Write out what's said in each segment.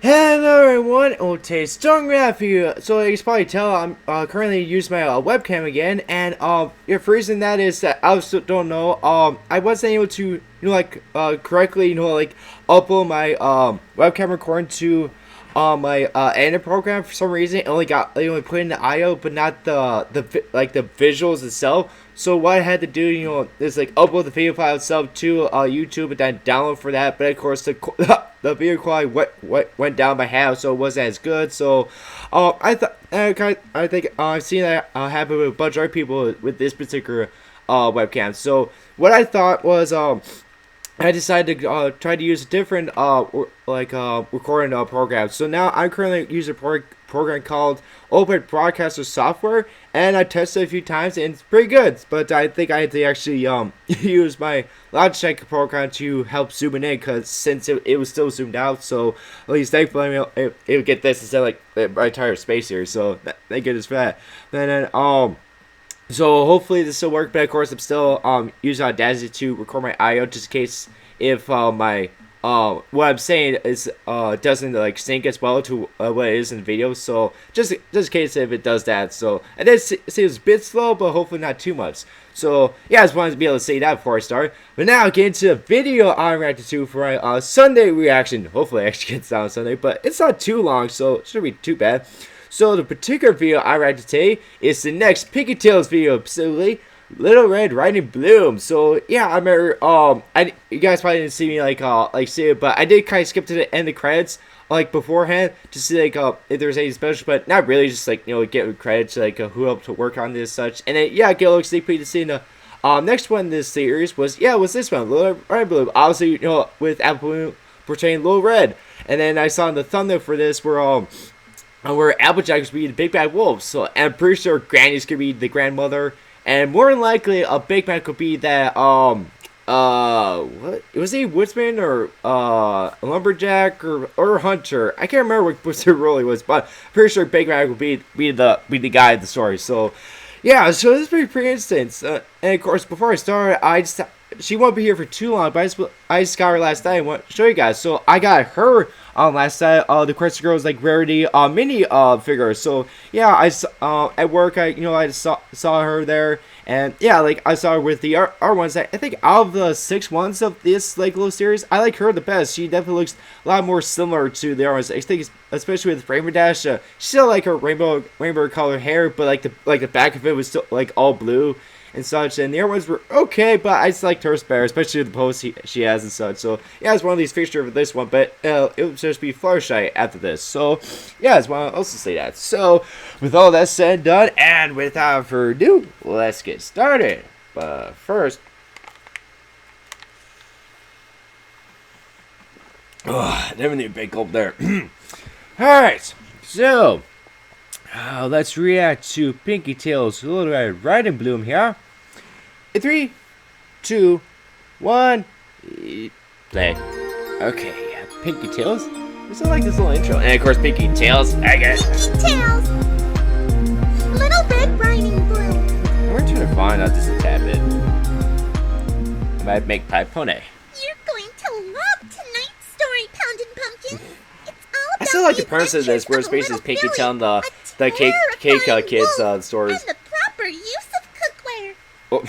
Hello everyone, well today's Stormlight for you. So as you can probably tell, I'm currently using my webcam again, and the reason that is that I also don't know, I wasn't able to correctly upload my webcam recording to my editing program. For some reason it only put in the IO but not the visuals itself. So what I had to do, is upload the video file itself to YouTube and then download for that. But of course the video quality went down by half, so it wasn't as good. So I think I've seen that happen with a bunch of other people with this particular webcam. So what I thought was I decided to try to use a different recording program. So now I'm currently using a program called Open Broadcaster Software, and I tested it a few times and it's pretty good. But I think I had to actually use my Logitech program to help zoom it in, because since it was still zoomed out, so at least thankfully it would get this instead of my entire space here. So thank goodness for that. And then so hopefully this will work, but of course I'm still using Audacity to record my IO just in case if my what I'm saying is doesn't sync as well to what it is in the video. So just in case if it does that. So I did say it was a bit slow, but hopefully not too much. So yeah, I just wanted to be able to say that before I start. But now get into the video I'm reacting to for my Sunday reaction. Hopefully it actually gets down on Sunday, but it's not too long, so it shouldn't be too bad. So the particular video I reacted today is the next Pinkie Tales video, specifically Little Red Riding Bloom. So yeah, I remember you guys probably didn't see me see it, but I did kind of skip to the end of the credits beforehand to see if there's any special, but not really, just get credits who helped to work on this such. And then yeah, get a little sneak peek to see the next one in this series was this one, Little Red Riding Bloom. Obviously, with Apple Bloom portraying Little Red. And then I saw in the thumbnail for this where Applejack is be the big bad wolf. So I'm pretty sure Granny's gonna be the grandmother, and more than likely a big man could be that what was he, woodsman or a lumberjack or hunter? I can't remember what the role he was, but I'm pretty sure Big Mac would be the guy of the story. So yeah, so this is pretty instance. And of course, before I start, she won't be here for too long, but I just got her last night and want to show you guys. So I got her last night, the Quest Girls Rarity mini figure. So yeah, I at work I saw her there, and yeah, I saw her with the R ones. I think out of the 6 ones of this little series, I like her the best. She definitely looks a lot more similar to the R ones. I think especially with Rainbow Dash, she still her rainbow color hair, but the back of it was still all blue and such, and the other ones were okay, but I just liked hers better, especially the pose she has and such. So yeah, it's one of these features of this one, but it will just be Fluttershy after this. So yeah, I just want to also say that. So with all that said and done, and without further ado, let's get started. But first, never need a big gulp there. Alright, so let's react to Pinkie Tales Little Red Riding Bloom here. In 3, 2, 1, play. Okay, yeah, Pinkie Tales. I still like this little intro. And of course, Pinkie Tales, I guess. Pinkie Tales! Little Red Riding Bloom. I'm gonna turn it fine out just a tad bit. I might make Pie Pony. You're going to love tonight's story, Poundin' Pumpkin. It's all about I still like the premise of this, where it's basically Pinkie telling the cake kids stories. And the proper use of cookware. Oh.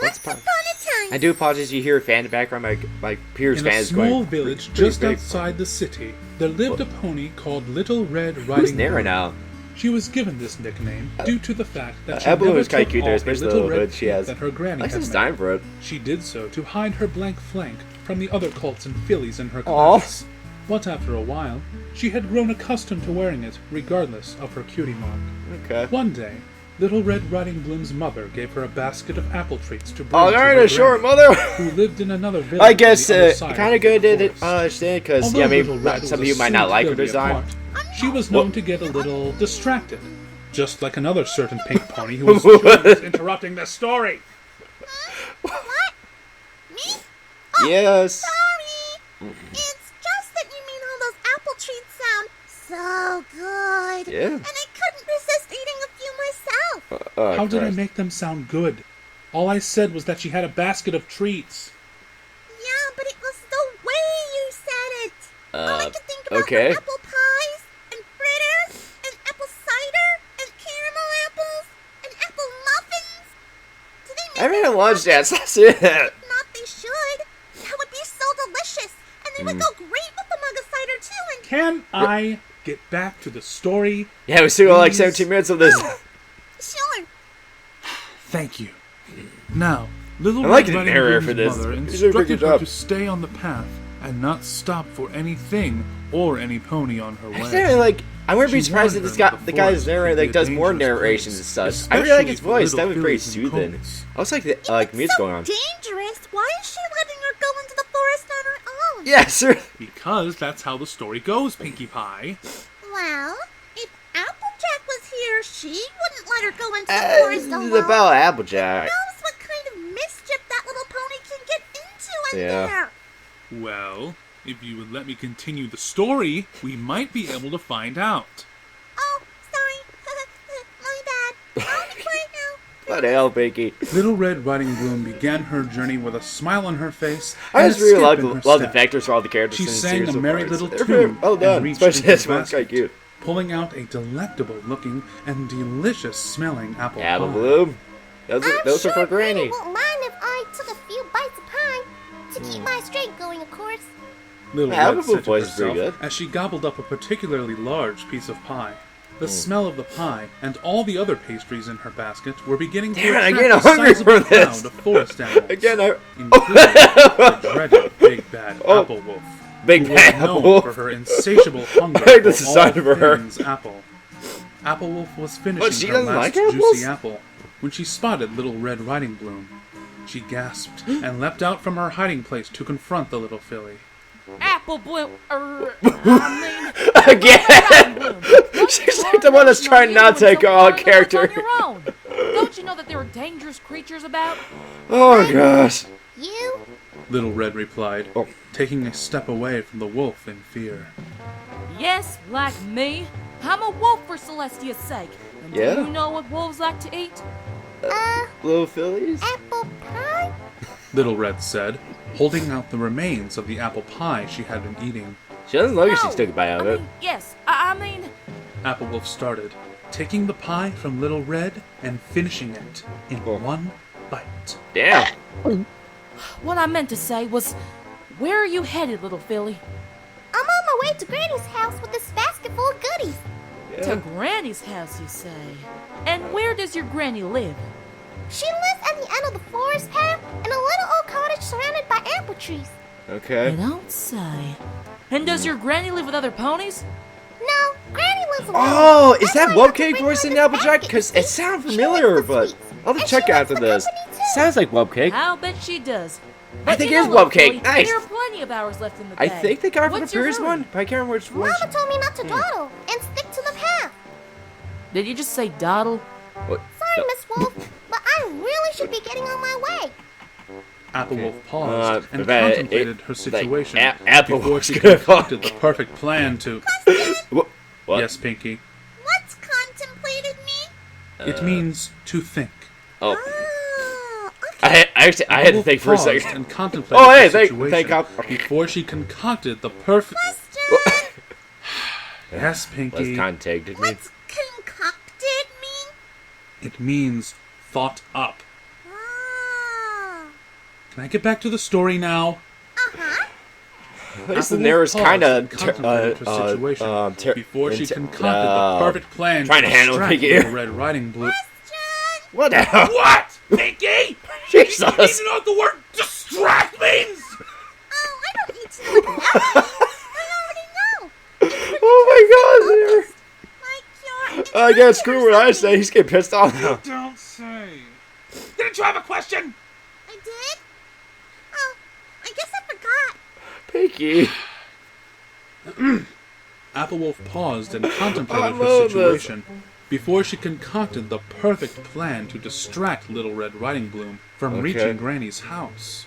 Once upon a time. I do apologize if you hear a fan in the background. My peers fan is going. In a small village just outside the city, there lived a pony called Little Red Riding Bloom. Who's there right now? She was given this nickname due to the fact that she Apple never is kind took of cute there, off a especially the little little red hood she cape has. that her granny Like had this made. dime for it. She did so to hide her blank flank from the other colts and fillies in her Aww. class. But after a while, she had grown accustomed to wearing it, regardless of her cutie mark. Okay. One day, Little Red Riding Bloom's mother gave her a basket of apple treats to bring Oh, to there her ain't a short granny, mother. who lived in another village. I guess on the other side kind of the good to forest. understand, because Although yeah, maybe Little Red some of was you a might not sweet like her filly at design. heart, she was known to get a little distracted, just like another certain pink pony who was interrupting the story. What? Me? Yes. Sorry. It's just that you made all those apple treats sound so good. Yeah. And I couldn't resist eating a few myself. How did I Christ. make them sound good? All I said was that she had a basket of treats. Yeah, but it was the way you said it. All I could think about okay. were apple pie I haven't had lunch yet, so that's it. Not they should. That would be so delicious. And they would go great with the mug of cider, too. And Can I get back to the story? Yeah, we still got like 17 minutes of this. sure. Thank you. Now, Little I like Red the Riding narrator Hood's for this. mother He's doing a pretty instructed good her job. to stay on the path and not stop for anything or any pony on her way. Actually, like, I wouldn't be She surprised if warned this her guy, that the the guy's forest narrator, could be like, a does more dangerous narrations and place, such. I really like his especially for voice. That little was pretty fillies and soothing. ponies. I was like, the music so going on. dangerous. Why is she letting her go into the forest on her own? Yeah, sir. Because that's how the story goes, Pinkie Pie. Well, if Applejack was here, she wouldn't let her go into the forest alone. It's about Applejack. Who knows what kind of mischief that little pony can get into in Yeah. there? Well, if you would let me continue the story, we might be able to find out. Oh, sorry. My bad. I'll be quiet now. What the hell, Pinkie? Little Red Riding Bloom began her journey with a smile on her face I and just a really skip in her love the step. vectors for all the characters She in the sang series a so merry far. little They're very tune well done, and reached especially into this the one's quite basket, cute. pulling out a delectable-looking and delicious-smelling apple Apple pie. Bloom. Those are sure for Granny. Granny won't mind if I took a few bites of pie to keep my strength going, of course. Little Yeah, Red Apple said to voice is pretty herself good. as she gobbled up a particularly large piece of pie. The smell of the pie and all the other pastries in her basket were beginning to Damn it, I'm attract getting a hungry sizable for this. crowd of forest animals, Again, including the dreaded Big Bad Oh. Apple Wolf, Big who was Bad known Apple. for her insatiable hunger I like for the design all of her. things apple. Apple Wolf was What, finishing she her doesn't last like apples? juicy apple when she spotted Little Red Riding Bloom. She gasped and leapt out from her hiding place to confront the little filly. Apple Bloom. I Again! mean, She's like the one that's trying not to go out character. On your own. Don't you know that there are dangerous creatures about? Oh gosh. You? Little Red replied, Oh. taking a step away from the wolf in fear. Yes, like me. I'm a wolf for Celestia's sake. And Yeah? do you know what wolves like to eat? Little Phillies? Apple pie? Little Red said, holding out the remains of the apple pie she had been eating. She doesn't look like No. she took a bite out of I it. mean, yes, I mean, Apple Wolf started, taking the pie from Little Red and finishing it in Oh. one bite. Damn. what I meant to say was, where are you headed, little filly? I'm on my way to Granny's house with this basket full of goodies. To Granny's house, you say? And where does your granny live? She lives at the end of the forest path in a little old cottage surrounded by apple trees. Okay. You don't say. And does your granny live with other ponies? No, Granny lives alone. Oh, is That's that why I Wub have to Cake bring her voicing this Applejack? basket, Because you it see. sounds She familiar, likes the but sweets. I'll have to And check she after likes the this. company, too. Sounds like Wub Cake. I'll bet she does. I But think you it is know, little Wub Cake. filly, Nice. There are plenty of hours left in the I day. think they got it from the What's your previous hurry? one, but I can't remember which one. Mama told me not to dawdle and stick to the path. Did you just say dawdle? What? Sorry, Miss Wolf, but I really should be getting on my way. Apple Wolf paused and but contemplated her situation Apple before Wolf's she gonna concocted the fuck. perfect plan to... What? Yes, Pinkie. What's contemplated me? It means to think. Oh. Oh, okay. I had to Wolf think for a paused second. and contemplated Oh, hey, the thank situation God. before she concocted the perfect... Question. Yes, What's Pinkie. contacted me? What's concocted mean? It means thought up. Oh. Can I get back to the story now? Uh-huh. At least the Apple narrator's Wolf kind paused of and contemplated her situation before she concocted the perfect plan trying to handle distract Pinkie. Little Red Riding Blue. Question. What the hell? What? Pinkie? Jesus. You need to know what the word distract means? Oh, I don't need to know what that means. I already know. Oh my God! Like your I guess screw what I say. He's getting pissed off now. Don't say. Didn't you have a question? I did? Oh, I guess I forgot. Pinkie. Apple Wolf paused and contemplated I her love this. situation before she concocted the perfect plan to distract Little Red Riding Bloom from Okay. reaching Granny's house.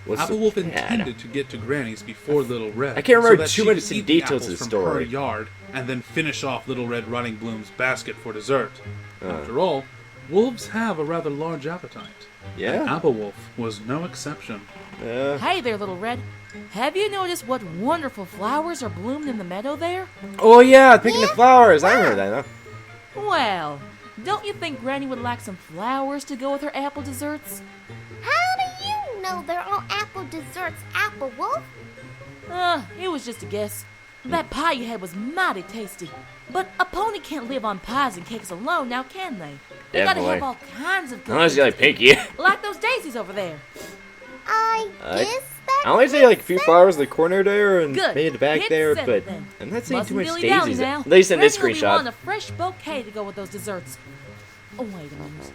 What's Apple the Wolf plan? intended to get to Granny's before Little Red. I can't remember so that too she many could eat details the of the apples story. from her yard and then finish off Little Red Riding Bloom's basket for dessert. After all, wolves have a rather large appetite. Yeah. Apple Wolf was no exception. Yeah. Hey there, little red. Have you noticed what wonderful flowers are bloomed in the meadow there? Oh yeah, picking the flowers. I remember that. Huh? Well, don't you think Granny would like some flowers to go with her apple desserts? How do you know they're all apple desserts, Apple Wolf? It was just a guess. That pie you had was mighty tasty. But a pony can't live on pies and cakes alone, now can they? They gotta Definitely. have all kinds of Unless goodies. you like Pinkie. Like those daisies over there. I guess that I only say like a few flowers in the corner there and Good. maybe in the back Hit there, send but then. I'm not seeing too much Mustn't dilly-dally daisies. now. At least in this Granny will be wanting screenshot. a fresh bouquet to go with those desserts. Oh, wait a minute.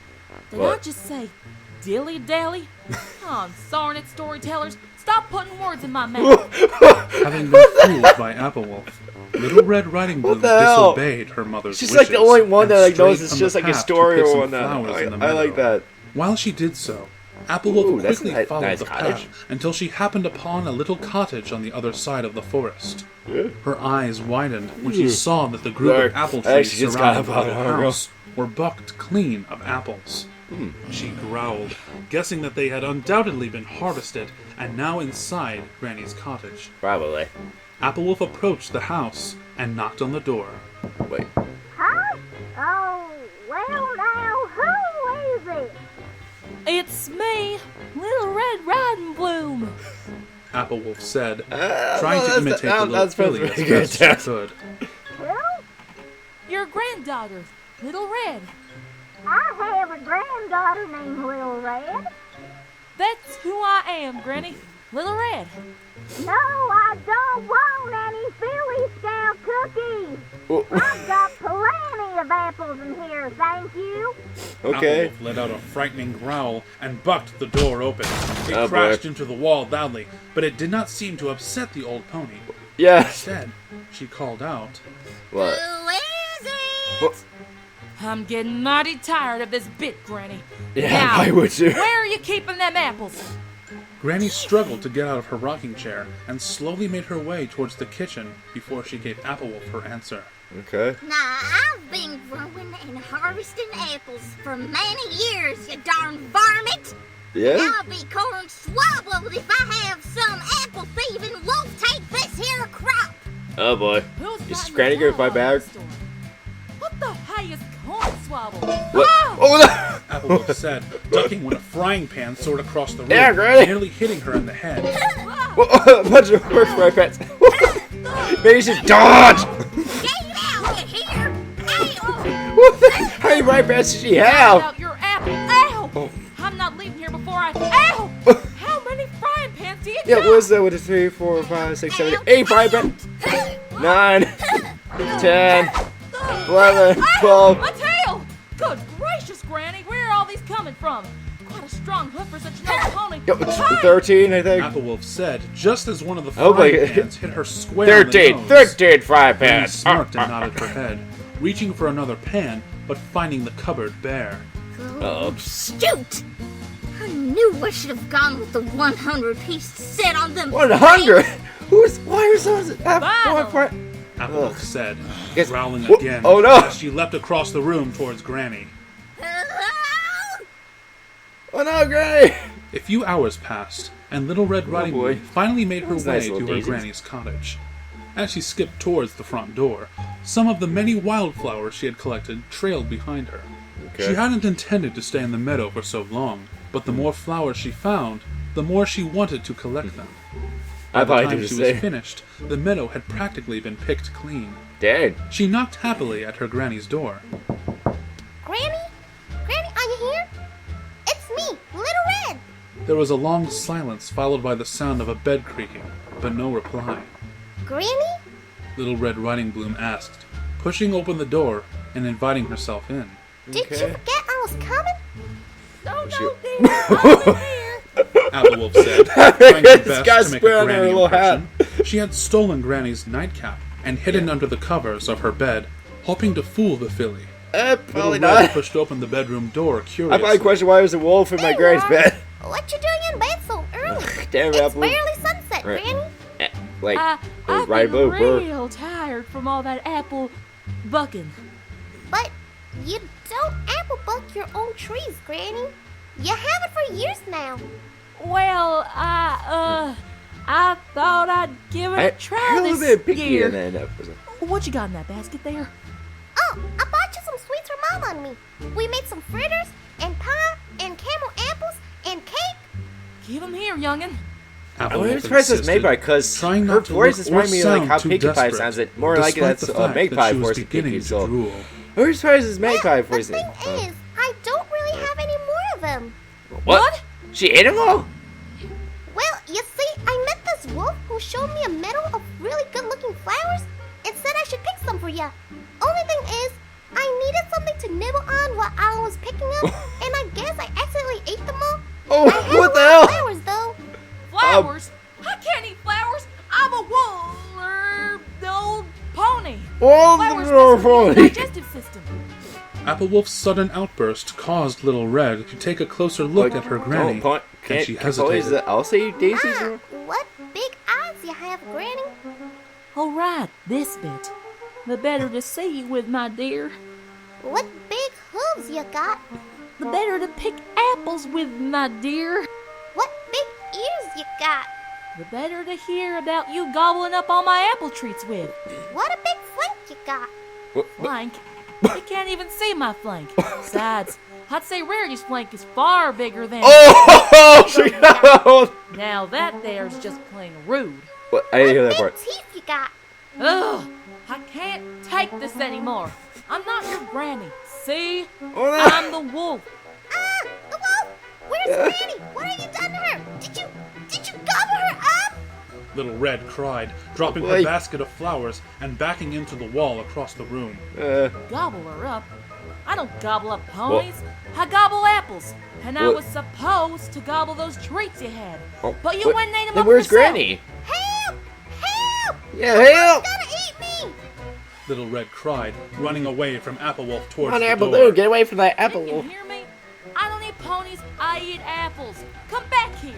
Did What? I just say dilly-dally? Oh, I'm sorry, it, storytellers. Stop putting words in my mouth. Having been fooled by Applewolf, Little Red Riding Bloom the hell? disobeyed her mother's She's wishes. like the only one and that like knows strayed it's from just the like a path to story pick or some whatnot. flowers in the I like meadow. that. While she did so, Applewolf Ooh, that's quickly a followed nice the cottage. path until she happened upon a little cottage on the other side of the forest. Yeah. Her eyes widened when she saw that the group Sorry. of apple I trees actually just got surrounding the up on little it. Oh, house were bucked clean of apples. She growled, guessing that they had undoubtedly been harvested and now inside Granny's cottage. Probably. Applewolf approached the house and knocked on the door. Wait. Huh? Oh, well now, who is it? It's me, Little Red Riding Bloom. Applewolf said, well, trying to that's- imitate the that- little that's filly pretty as good, best she Dad. could. Who? Your granddaughter, Little Red. I have a granddaughter named Little Red. That's who I am, Granny. Little Red. No, I don't want any Philly Scout cookies. I've got plenty of apples in here, thank you. Okay. Applewolf let out a frightening growl and bucked the door open. It Oh, boy. crashed into the wall loudly, but it did not seem to upset the old pony. Yeah. Instead, she called out, What? Who is it? Well, I'm getting mighty tired of this bit, Granny. yeah, Now, I would too. where are you keeping them apples? Granny struggled to get out of her rocking chair and slowly made her way towards the kitchen before she gave Applewolf her answer. Okay. Now, I've been growing and harvesting apples for many years, you darn varmint. Yeah? I'll be corn swabbled if I have some apple thieving wolf take this here crop. Oh boy. Who's Is riding Granny the gonna buy cow out of back? the store? What the highest corn swabble? What? Ah! Oh no! Applewolf said, ducking when a frying pan soared across the room, Yeah, Granny. nearly hitting her in the head. A bunch of horse fry pets. Maybe you should dodge! Get out of here! Ow! What the? How many right pets did she have? Out your apple. Ow! Oh. I'm not leaving here before I. Ow! How many frying pans do you Yeah, got? what is that with a 3, 4, 5, 6, 7, 8 fry pets? 9, 10, 11, 12. My tail! Good gracious, Granny, where are all these coming from? Quite a strong hoof for such an old pony. Yo, it's Hi! 13, I think. Applewolf said, just as one of the Oh my frying God. pans hit her square on the 13, nose. 13 fry Granny pets. smirked and nodded her head, reaching for another pan, but finding the cupboard bare. Oh. Shoot! I knew I should have gone with the 100-piece set on them. 100? Why are those? Wow. Applewolf said, Guess- growling Whoa- again oh, no. as she leapt across the room towards Granny. Hello? Oh no, Granny! A few hours passed, and Little Red Riding Oh, boy. Bloom finally made her Those way nice to little her daisies. granny's cottage. As she skipped towards the front door, some of the many wildflowers she had collected trailed behind her. Okay. She hadn't intended to stay in the meadow for so long, but the more flowers she found, the more she wanted to collect them. I By the probably time do the she same. was finished, the meadow had practically been picked clean. Dang. She knocked happily at her granny's door. Granny? Granny, are you here? It's me, Little Red. There was a long silence followed by the sound of a bed creaking, but no reply. Granny? Little Red Riding Bloom asked, pushing open the door and inviting herself in. Did you Okay. forget I was coming? Oh, Shoot. no, dear. I'm in here. Applewolf said, trying her This best guy's to make a wearing her granny little hat. impression. She had stolen Granny's nightcap and hidden under the covers of her bed, hoping to fool the filly. Little Probably Red not. pushed open the bedroom door I curiously. probably question why there's a wolf in my granny's bed. What you doing in bed so early? Damn it, It's Apple. barely sunset, Right. Granny. Like, I've right been blue, real tired from all that apple bucking. But you don't apple buck your own trees, Granny. You have it for years now. Well, I thought I'd give it I a try heard a little this bit of Pinkie year. in that episode. What you got in that basket there? Oh, I bought you some sweets from Mama on me. We made some fritters, and pie, and camel apples, and cake. Keep him here, youngin'. I wouldn't be surprised it's made by, because trying her not to voice look is or reminding me like how sound too Pinkie Pie desperate, sounds. It more like despite that's the fact Magpie that she was voice than beginning Pinkie. to So drool. I wouldn't be surprised it's Magpie The voice. thing is, I don't really have any more of them. What? She ate them all? Well, you see, I met this wolf who showed me a meadow of really good-looking flowers and said I should pick some for ya. Only thing is, I needed something to nibble on while I was picking them, and I guess I accidentally ate them all. Oh, I had what the a lot hell? of flowers, though. Flowers? I can't eat flowers. I'm a old pony. Oh, Flowers the mess with your pony. digestive system. Applewolf's sudden outburst caused Little Red to take a closer look at her granny, and she hesitated. Also eat daisies? Ah, what big eyes you have, Granny. All right, this bit. The better to see you with, my dear. What big hooves you got. The better to pick apples with, my dear. What big ears you got. The better to hear about you gobbling up all my apple treats with. What a big flank you got. Flank? You can't even see my flank. Besides, I'd say Rarity's flank is far bigger than... Oh! Now that there's just plain rude. What? I didn't hear that Big part. teeth you got. Ugh! I can't take this anymore. I'm not your granny. See? Oh, I'm the wolf. Ah, the wolf. Where's Granny? What have you done to her? Did you gobble her up? Little Red cried, dropping her basket of flowers and backing into the wall across the room. Gobble her up? I don't gobble up ponies. I gobble apples. And I was supposed to gobble those treats you had. But you went and ate them Then up where's yourself. Granny? Help! Help! Yeah, help! Gonna eat me! Little Red cried, running away from Applewolf towards Come on, the Apple door. Lou, get away from that apple Can you wolf. hear me? I don't eat ponies. I eat apples. Come back here.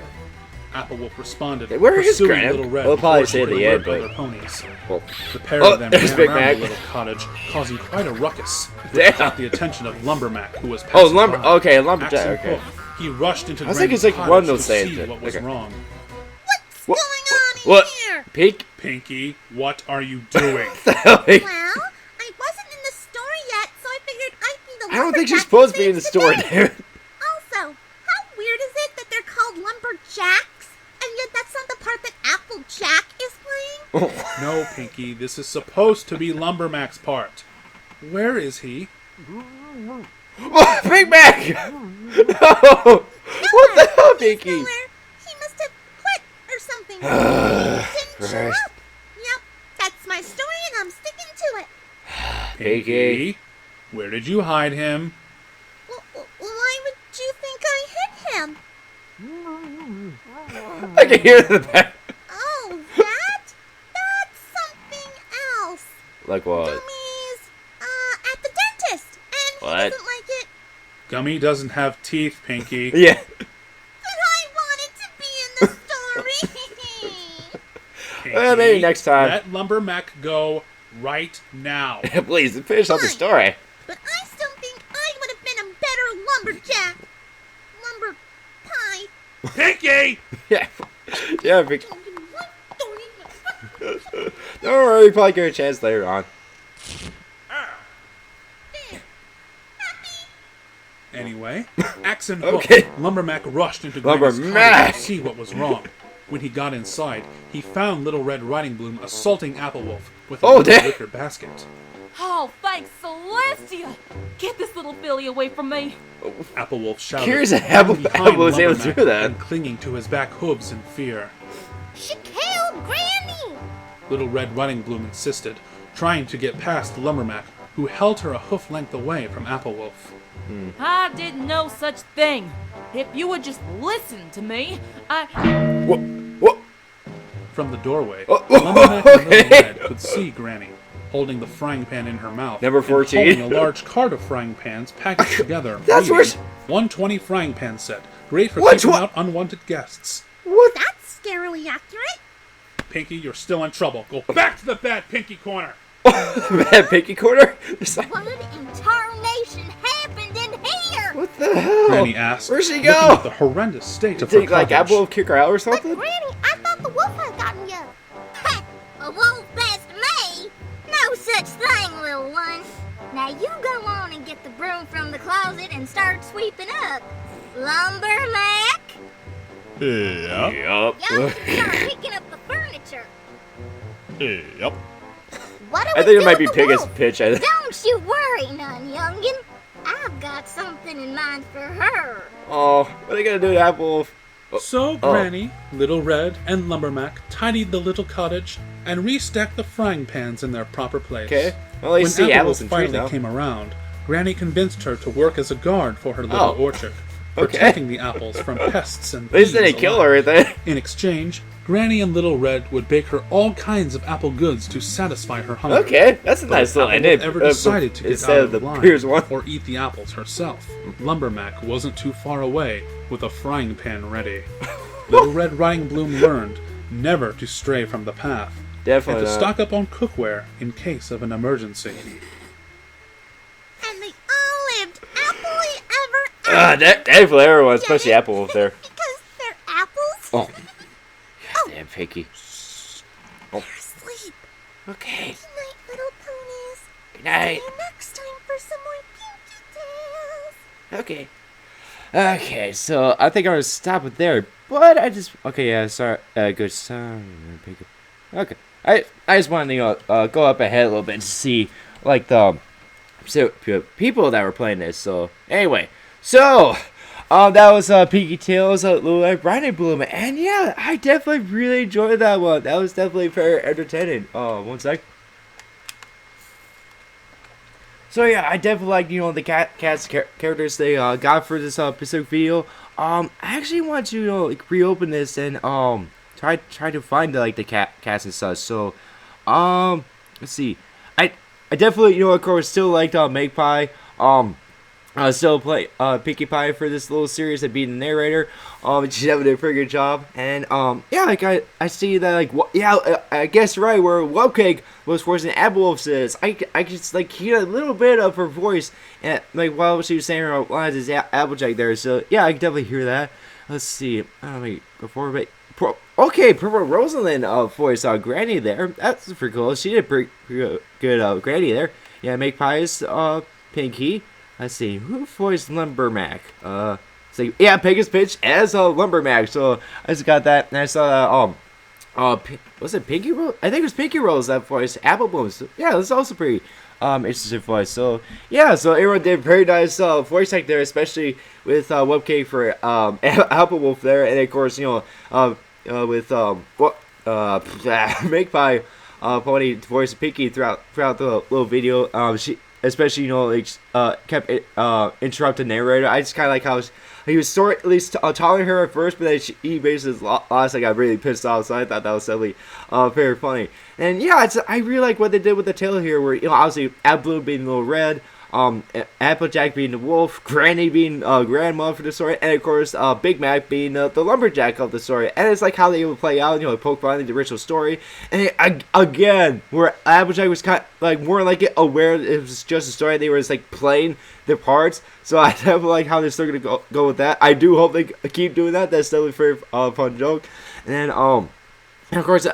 Applewolf responded, Where is pursuing Granny? Little Red We'll probably before say she at the could end, alert but- other ponies. Well, The pair of them there's ran Big around Mac. the little cottage, causing quite a ruckus, which Damn. caught the attention of Lumbermack, who was passing by. Okay, Lumberjack, Axe in okay. hoof, he rushed into I was thinking Granny's it's like cottage one of those to sayings see that- what was okay. wrong. What's going on in What? here? Peek? Pinkie, what are you doing? Well, I wasn't in the store yet, so I figured I'd be the I don't think she's lumberjack supposed to be in the saves store, day. damn it. Also, how weird is it that they're called lumberjacks, and yet that's not the part that Applejack is playing? No, Pinkie, this is supposed to be Lumbermack's part. Where is he? Oh, Big Mac! No! What the hell, Pinkie? Nowhere. He must have quit or something. Didn't show Christ. up. Yep, that's my story, and I'm sticking to it. Pinkie. Where did you hide him? Why would you think I hit him? I can hear it in the back. Oh, that's something else. Like what? Gummy's at the dentist, and What? he doesn't like it. Gummy doesn't have teeth, Pinkie. Yeah. But I wanted to be in the story. Pinkie, Well, maybe next time. Let Lumbermack go right now. Please, finish up the story. But I still think I would have been a better lumberjack. Lumber pie. Pinkie! Yeah. Yeah, Pinkie. Don't worry, you probably get a chance later on. Anyway, axe and hook, Okay. Lumbermack rushed into Granny's Lumbermack! cottage to see what was wrong. When he got inside, he found Little Red Riding Bloom assaulting Applewolf with a Oh, little damn. wicker basket. Oh, thanks, Celestia. Get this little filly away from me. Applewolf shouted, Curious how hiding behind Apple was able to Lumbermack do that. and clinging to his back hooves in fear. She killed Granny. Little Red Riding Bloom insisted, trying to get past Lumbermack, who held her a hoof length away from Applewolf. I didn't know such thing. If you would just listen to me, What? What? From the doorway, Oh, Lumbermack and Little okay. Red could see Granny, holding the frying pan in her mouth. Number and 14. holding a large cart of frying pans packaged together. That's reading, worse. 120 frying pan set. Great for What's keeping what? out unwanted guests. What? That's scarily accurate. Pinkie, you're still in trouble. Go back to the bad Pinkie corner. Bad Pinkie corner? It's like, What in tarnation happened in here? what the hell? Granny asked. Where'd she looking go? at the horrendous state of her Did like cottage. Apple kick her out or But something? Granny, I thought the wolf had gotten you. Ha! A wolf best me? No such thing, little one. Now you go on and get the broom from the closet and start sweeping up. Lumber Mac? Yep. Yup, start picking up the furniture. Yep. What do I we think it do might be with the Piggy's wolf? pitch. Don't you worry none, youngin'. I've got something in mind for her. Oh, what are they gonna do to Apple? So Granny, Little Red, and Lumbermac tidied the little cottage and restacked the frying pans in their proper place. Okay. Well, at When least see apples Apples and trees finally now. came around, Granny convinced her to work as a guard for her little orchard, Okay. protecting the apples from pests and At least they thieves didn't kill her alike. or anything. In exchange, Granny and Little Red would bake her all kinds of apple goods to satisfy her hunger. Okay, that's a But nice if little Apple ending. ever decided to get Instead out of of the line Piers one. or eat the apples herself, Lumbermac wasn't too far away with a frying pan ready. Little Red Riding Bloom learned never to stray from the path, Definitely and to not. stock up on cookware in case of an emergency. And they all lived happily ever after. Definitely everyone, especially Apple over there. Because they're apples. Oh. Damn, Pinkie. They're asleep. Okay. Good night, little ponies. Good night. See you next time for some more Pinkie Tales. Okay. Okay, so I think I'm gonna stop it there. But I just sorry. Good son. Okay. I just wanted to go up ahead a little bit to see like the people that were playing this. So anyway, so that was Pinkie Tales, Little Red Riding Bloom, and yeah, I definitely really enjoyed that one. That was definitely very entertaining. One sec. So yeah, I definitely like the cast characters they got for this specific video. I actually want to like reopen this and try to find the cast and such. So let's see. I definitely of course still liked Magpie. Still play Pinkie Pie for this little series and being the narrator. She's having a pretty good job, and yeah, like I see that I guess right where Webcake was voicing Applewolf says I just like hear a little bit of her voice and like while she was saying her lines is Applejack there. So yeah, I can definitely hear that. Let's see. Wait, before okay, Purple Rosalind voice Granny there. That's pretty cool. She did pretty good Granny there. Yeah, Magpie's Pinkie. Let's see, who voiced Lumbermac? So yeah, Pegasus Pitch as a Lumbermac. So I just got that, and I saw that. Was it Pinkie Rose? I think it was Pinkie Rose that voiced Apple Bloom. So, yeah, that's also pretty interesting voice. So yeah, so everyone did very nice voice act there, especially with Webcake for Apple Wolf there, and of course with Magpie Pony voice Pinkie throughout the little video. She. Especially, kept interrupting the narrator. I just kind of like how he was at least telling her at first, but then he basically lost. I got really pissed off, so I thought that was definitely very funny. And yeah, I really like what they did with the tale here, where obviously Apple being Little Red, Applejack being the wolf, Granny being grandma for the story, and of course Big Mac being the lumberjack of the story. And it's like how they would play out, poke fun at the original story. And again, where Applejack was kind of like more like aware it was just a story, they were just like playing their parts. So I definitely like how they're still gonna go with that. I do hope they keep doing that. That's definitely a very fun joke. And then and of course,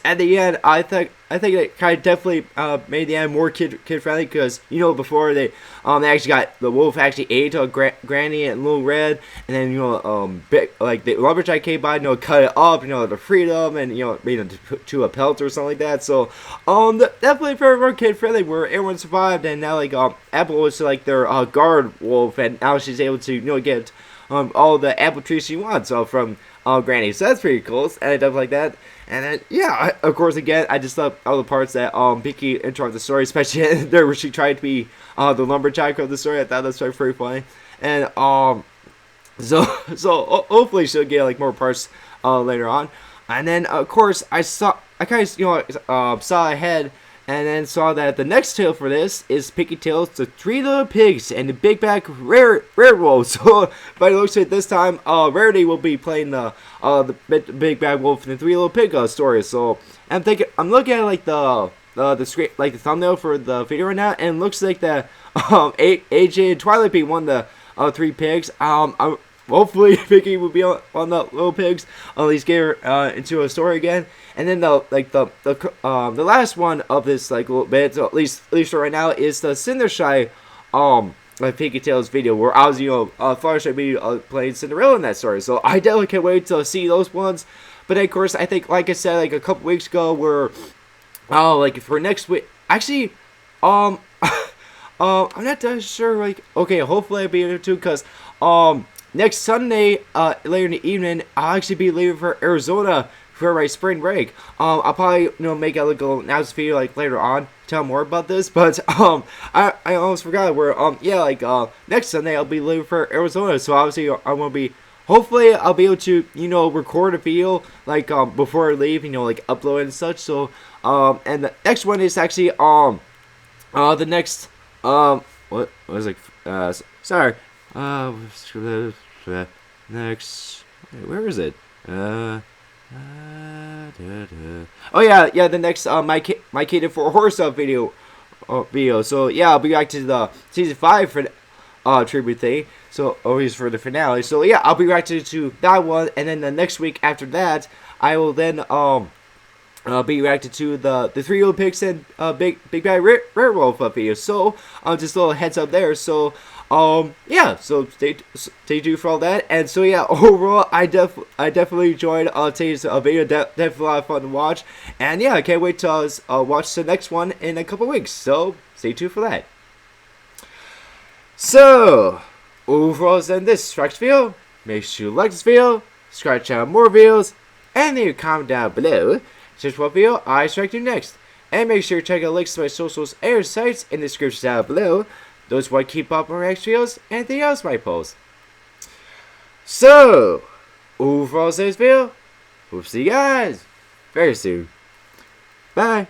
at the end, I think it kind of definitely made the end more kid friendly because before they actually got the wolf actually ate Granny and Little Red, and then the lumberjack came by, cut it up, to freedom and made it to a pelt or something like that. So definitely very more kid friendly where everyone survived, and now Apple was like their guard wolf, and now she's able to get all the apple trees she wants from Granny. So that's pretty cool, and I definitely like that. And then yeah, of course, again, I just love all the parts that Pinkie interrupted the story, especially there where she tried to be the lumberjack of the story. I thought that's pretty funny. And so hopefully she'll get more parts later on. And then of course I kind of saw ahead. And then saw that the next tale for this is Pinkie Tales, The Three Little Pigs and the Big Back Werewolf. So by the looks of it, this time Rarity will be playing the Big Bad Wolf and the Three Little Pig story. So I'm looking at the screen, the thumbnail for the video right now, and it looks like that AJ and Twilight being one of the three pigs. hopefully Pinkie will be on the Little Pigs. At least get her into a story again. And then the last one of this like little bit, so at least for right now, is the Cindershy like Pinkie Tales video where I was Fluttershy be playing Cinderella in that story. So I definitely can't wait to see those ones. But of course, I think like I said like a couple weeks ago, we're like for next week. Actually, I'm not that sure. Like, okay, hopefully I'll be able to, cause next Sunday, later in the evening, I'll actually be leaving for Arizona for my spring break. I'll probably make a little announcement video like later on, tell more about this. But I almost forgot where next Sunday I'll be leaving for Arizona. So obviously I won't be. Hopefully I'll be able to record a video like before I leave, like upload and such. So and the next one is actually the next what was it? Sorry. Next, where is it? Oh yeah, the next my Kid for Horror Stuff video. So yeah, I'll be back to the season 5 for tribute thing. So always for the finale. So yeah, I'll be back to that one, and then the next week after that, I will then be reacted to the 3 Little Pigs and Big Bad Werewolf video. So just a little heads up there. So yeah, so stay tuned for all that. And so yeah, overall I definitely enjoyed today's video. Definitely a lot of fun to watch. And yeah, I can't wait to watch the next one in a couple weeks. So stay tuned for that. So overall, in this Strikes video, make sure you like this video, subscribe to channel more videos, and leave a comment down below. Such what video I strike you next. And make sure to check out links to my socials and sites in the description down below. Those want to keep up on my next videos and anything else I post. So, overall, this video, we'll see you guys very soon. Bye.